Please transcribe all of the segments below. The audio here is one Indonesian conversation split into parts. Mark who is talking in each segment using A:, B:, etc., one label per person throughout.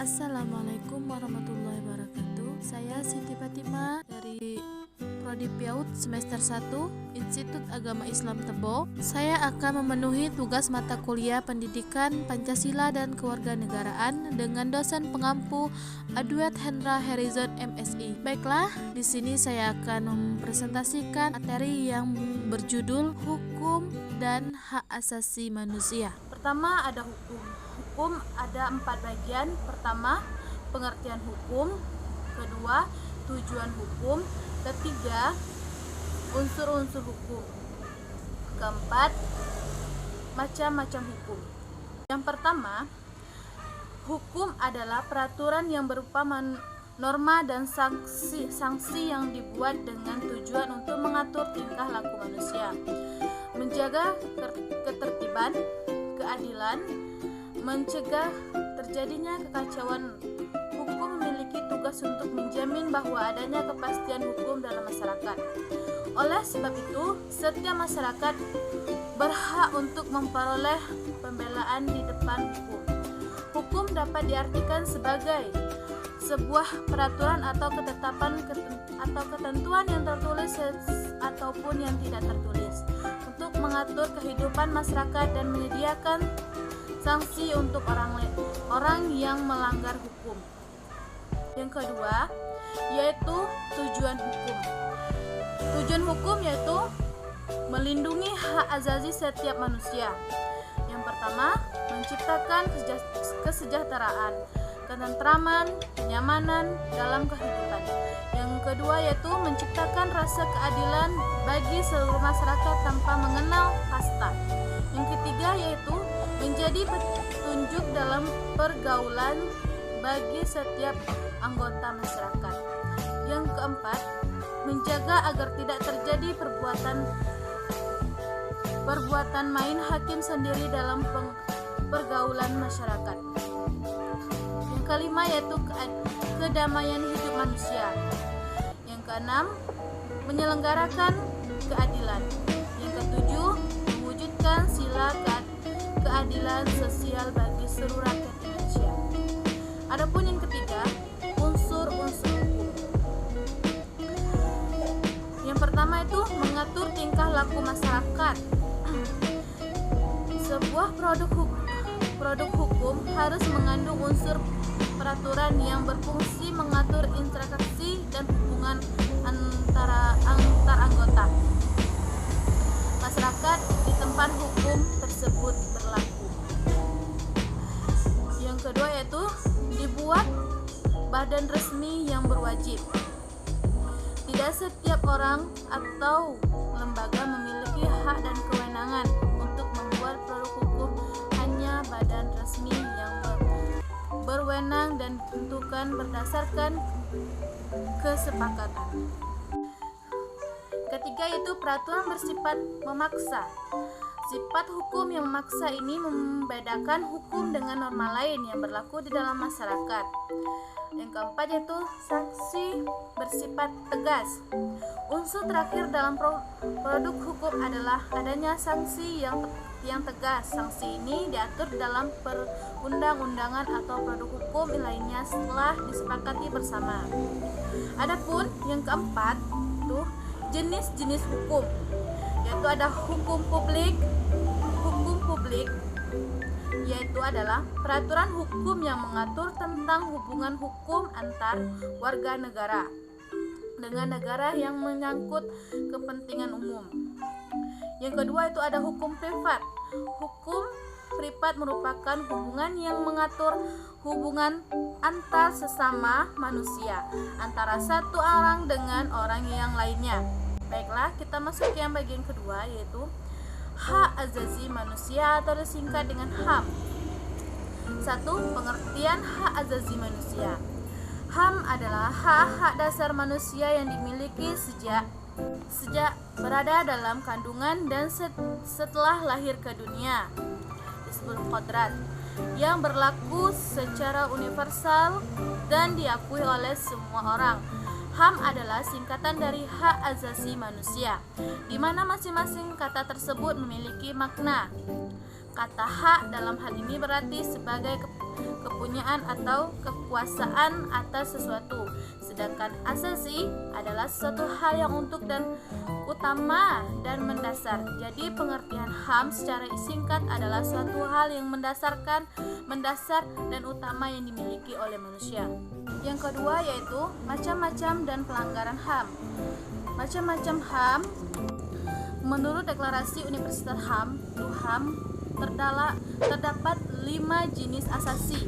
A: Assalamualaikum warahmatullahi wabarakatuh. Saya Siti Fatima dari Prodi PAUD semester 1 Institut Agama Islam Tebo. Saya akan memenuhi tugas mata kuliah Pendidikan Pancasila dan Kewarganegaraan dengan dosen pengampu Adwet Hendra Harrison MSI. Baiklah, di sini saya akan mempresentasikan materi yang berjudul Hukum dan Hak Asasi Manusia. Pertama ada hukum. Hukum ada 4 bagian. Pertama, pengertian hukum. Kedua, tujuan hukum. Ketiga, unsur-unsur hukum. Keempat, macam-macam hukum. Yang pertama, hukum adalah peraturan yang berupa norma dan sanksi yang dibuat dengan tujuan untuk mengatur tingkah laku manusia, menjaga ketertiban, keadilan, mencegah terjadinya kekacauan. Hukum memiliki tugas untuk menjamin bahwa adanya kepastian hukum dalam masyarakat. Oleh sebab itu, setiap masyarakat berhak untuk memperoleh pembelaan di depan hukum. Hukum dapat diartikan sebagai sebuah peraturan atau ketetapan atau ketentuan yang tertulis ataupun yang tidak tertulis untuk mengatur kehidupan masyarakat dan menyediakan sanksi untuk orang yang melanggar hukum. Yang kedua, yaitu tujuan hukum. Tujuan hukum yaitu melindungi hak asasi setiap manusia. Yang pertama, menciptakan kesejahteraan, ketentraman, kenyamanan dalam kehidupan. Yang kedua yaitu menciptakan rasa keadilan bagi seluruh masyarakat tanpa mengenal kasta. Yang ketiga yaitu menjadi petunjuk dalam pergaulan bagi setiap anggota masyarakat. Yang keempat, menjaga agar tidak terjadi perbuatan main hakim sendiri dalam pergaulan masyarakat. Yang kelima yaitu kedamaian hidup manusia. Yang keenam, menyelenggarakan keadilan. Yang ketujuh, mewujudkan sila keadilan sosial bagi seluruh rakyat Indonesia. Adapun yang ketiga, unsur-unsur hukum. Yang pertama itu mengatur tingkah laku masyarakat. Sebuah produk hukum harus mengandung unsur peraturan yang berfungsi mengatur interaksi dan hubungan antar anggota masyarakat di tempat hukum tersebut berlaku. Yang kedua yaitu dibuat badan resmi yang berwajib. Tidak setiap orang atau lembaga memiliki hak dan kewenangan untuk membuat produk hukum, hanya badan resmi yang berwenang dan ditentukan berdasarkan kesepakatan. Ketiga yaitu peraturan bersifat memaksa. Sifat hukum yang memaksa ini membedakan hukum dengan norma lain yang berlaku di dalam masyarakat. Yang keempat yaitu sanksi bersifat tegas. Unsur terakhir dalam produk hukum adalah adanya sanksi yang tegas. Sanksi ini diatur dalam perundang-undangan atau produk hukum lainnya setelah disepakati bersama. Adapun yang keempat itu jenis-jenis hukum, yaitu ada hukum publik. Hukum publik yaitu adalah peraturan hukum yang mengatur tentang hubungan hukum antar warga negara dengan negara yang menyangkut kepentingan umum. Yang kedua itu ada hukum privat. Hukum privat merupakan hubungan yang mengatur hubungan antar sesama manusia, antara satu orang dengan orang yang lainnya. Baiklah, kita masuk ke yang bagian kedua yaitu hak asasi manusia atau disingkat dengan HAM. 1. Pengertian hak asasi manusia. HAM adalah hak-hak dasar manusia yang dimiliki sejak berada dalam kandungan dan setelah lahir ke dunia, disebut kodrat, yang berlaku secara universal dan diakui oleh semua orang. HAM adalah singkatan dari hak asasi manusia, di mana masing-masing kata tersebut memiliki makna. Kata hak dalam hal ini berarti sebagai kepunyaan atau kekuasaan atas sesuatu. Sedangkan asasi adalah sesuatu hal yang untuk dan utama dan mendasar. Jadi pengertian HAM secara singkat adalah suatu hal yang mendasar dan utama yang dimiliki oleh manusia. Yang kedua yaitu macam-macam dan pelanggaran HAM. Macam-macam HAM menurut Deklarasi Universal HAM (UHAM) terdapat 5 jenis asasi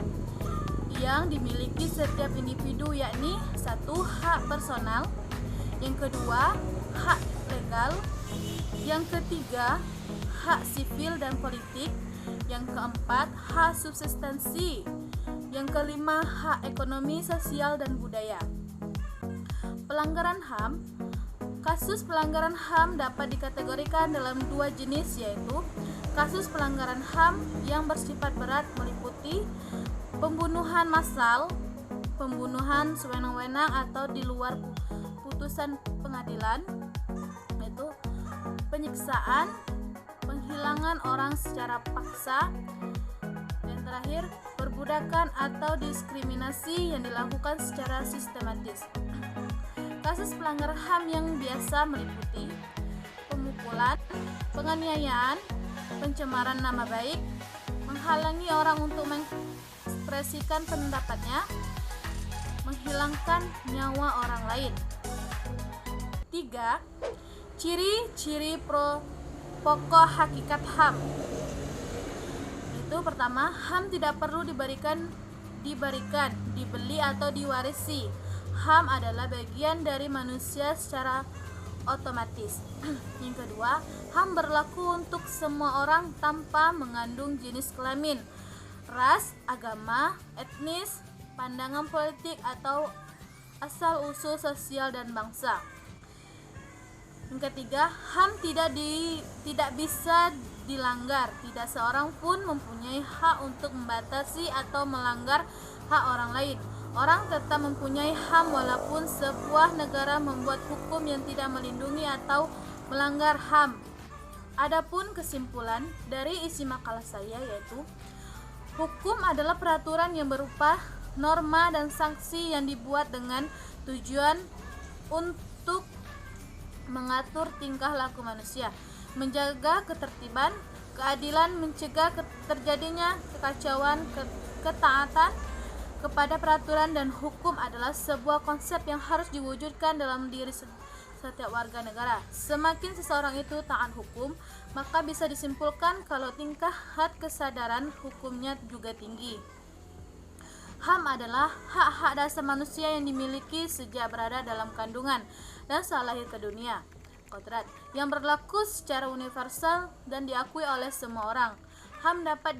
A: yang dimiliki setiap individu, yakni 1. Hak personal, yang kedua hak legal, yang ketiga hak sipil dan politik, yang keempat hak subsistensi, yang kelima hak ekonomi, sosial, dan budaya. Pelanggaran HAM. Kasus pelanggaran HAM dapat dikategorikan dalam 2 jenis, yaitu kasus pelanggaran HAM yang bersifat berat meliputi pembunuhan massal, pembunuhan sewenang-wenang atau di luar putusan pengadilan, yaitu penyiksaan, penghilangan orang secara paksa, dan terakhir perbudakan atau diskriminasi yang dilakukan secara sistematis. Kasus pelanggaran HAM yang biasa meliputi pemukulan, penganiayaan, pencemaran nama baik, menghalangi orang untuk mengekspresikan pendapatnya, menghilangkan nyawa orang lain. 3. Ciri-ciri pokok hakikat HAM. Itu pertama, HAM tidak perlu diberikan, dibeli atau diwarisi. HAM adalah bagian dari manusia secara otomatis. Yang kedua, HAM berlaku untuk semua orang tanpa mengandung jenis kelamin, ras, agama, etnis, pandangan politik, atau asal-usul sosial dan bangsa. Yang ketiga, HAM tidak bisa dilanggar. Tidak seorang pun mempunyai hak untuk membatasi atau melanggar hak orang lain. Orang tetap mempunyai HAM walaupun sebuah negara membuat hukum yang tidak melindungi atau melanggar HAM. Adapun kesimpulan dari isi makalah saya yaitu hukum adalah peraturan yang berupa norma dan sanksi yang dibuat dengan tujuan untuk mengatur tingkah laku manusia, menjaga ketertiban, keadilan, mencegah terjadinya kekacauan, ketaatan kepada peraturan dan hukum adalah sebuah konsep yang harus diwujudkan dalam diri setiap warga negara. Semakin seseorang itu taat hukum, maka bisa disimpulkan kalau tingkah kesadaran hukumnya juga tinggi. HAM adalah hak-hak dasar manusia yang dimiliki sejak berada dalam kandungan dan saat lahir ke dunia. Kodrat yang berlaku secara universal dan diakui oleh semua orang. HAM dapat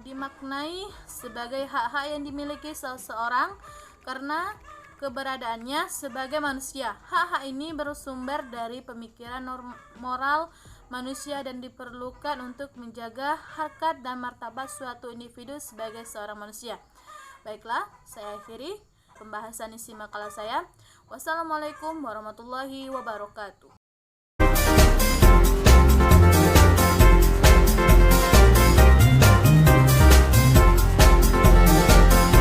A: dimaknai sebagai hak-hak yang dimiliki seseorang karena keberadaannya sebagai manusia. Hak-hak ini bersumber dari pemikiran moral manusia dan diperlukan untuk menjaga harkat dan martabat suatu individu sebagai seorang manusia. Baiklah, saya akhiri pembahasan isi makalah saya. Wassalamualaikum warahmatullahi wabarakatuh.